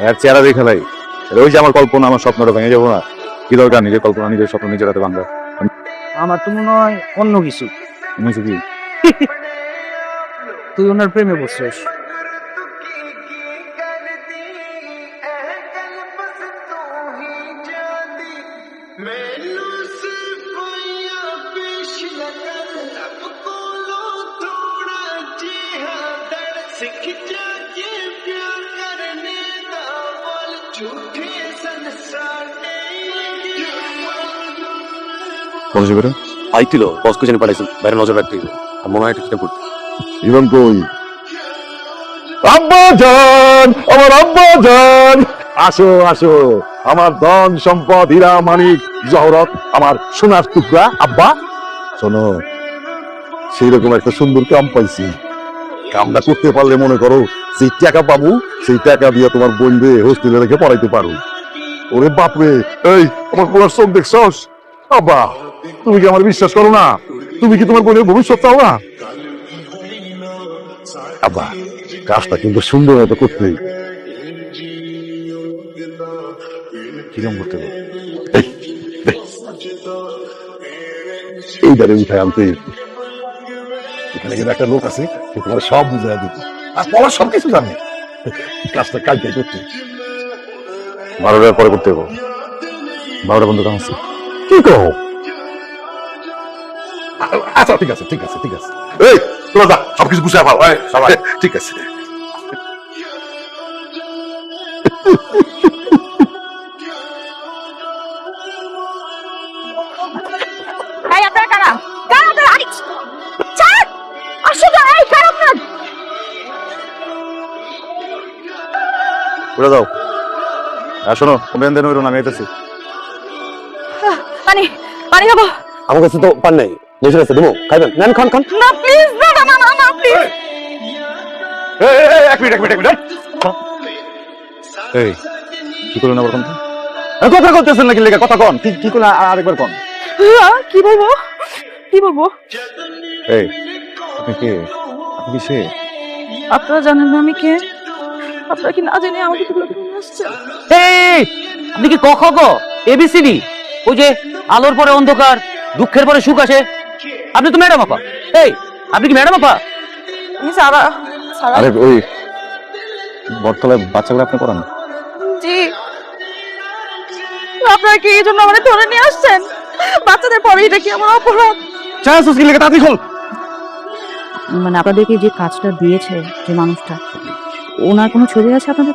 আর চেহারা দেখে লাই ওই যে আমার কল্পনা, আমার স্বপ্নটা ভেঙে যাবো না? কি দরকার নিজের কল্পনা, নিজের স্বপ্ন নিজের হাতে ভাঙা? আমার তো মনে হয় অন্য কিছু। বুঝছি কি? তুই ওনার প্রেমে বসছিস। কলেজে বেরো আইছিল বসকো জেনে পাঠাইছেন, বাইরে নজর রাখতে হইব। আর মনে হয় এটা চিন্তা করতে ইভন কই? আব্বা জান, আমার আব্বা জান, আসো আসো, আমার ধন সম্পদ হীরা মানিক জহরত, আমার সোনার টুকরা আব্বা। শোনো, সেই রকম একটা সুন্দর কাম পাইছি। কামটা করতে পারলে মনে করো সেই টাকা পাবো, সেই টাকা দিয়ে তোমার বোনকে হোস্টেলে রেখে পড়াইতে পারো। ওরে বাপরে, এই আমার পুরো চোখ দেখছস? আব্বা, তুমি কি আমার বিশ্বাস করো না? তুমি কি তোমার বোনের ভবিষ্যৎ চাও না? আব্বা, কাজটা কিন্তু সুন্দর মতো করতে কিরম করতে হবে? এইবারে উঠায় আনতে এখানে কিন্তু একটা লোক আছে, সে তোমার সব বুঝাই দিত আর তোমার সবকিছু জানে। কাজটা কালকে করতে 12টার পরে করতে হবে। 12টা বন্ধু কাম আছে। কি কও? আচ্ছা ঠিক আছে ঠিক আছে ঠিক আছে। এই তোরা যা, সবকিছু গুছায় পাও। সবাই ঠিক আছে। এই আপনারা কারা? কারা আপনারা? আরে ছাড়! আসো তো, এই কারা আপনারা? উড়ে যাও। আর শোনো, ওমেন দেন ওইরকম আমি আইতেছি। পানি পানি খাবো আমার কাছে তো পান নাই, বসে আছে দেবো, খাইবেন? নেন, খান খান। না, প্লিজ, না না না না না, প্লিজ। এক মিনিট এক মিনিট এক মিনিট। এই কি করলেন আবার? কোনটা কথা বলতেছেন নাকি? লেখা কথা কন, কি কি করলেন আরেকবার কন। কি বলবো কি বলবো? এই আপনি কে? আপনি কি সে? আপনারা জানেন না আমি কে? আপনারা কি না জেনে আমাকে এগুলো নিয়ে আসছেন? এই, আপনি কি ক খ গ এবিসিডি? ওই যে আলোর পরে অন্ধকার, দুঃখের পরে সুখ আসে। আপনি তো ম্যাডাম আপা। এই, আপনি কি ম্যাডাম আপা? আমি সারা সারা। আরে ওই বটতলায় বাচ্চাগুলো আপনি পড়ান? জি। আপনারা কি এই জন্য আমাকে ধরে নিয়ে আসছেন? বাচ্চাদের পরে এটা কি আমার অপরাধ? চান্স কি লেখা তাড়াতাড়ি খোল। মানে আপনাদেরকে যে কাজটা দিয়েছে যে মানুষটা, ওনার কোনো ছবি আছে আপনাদের?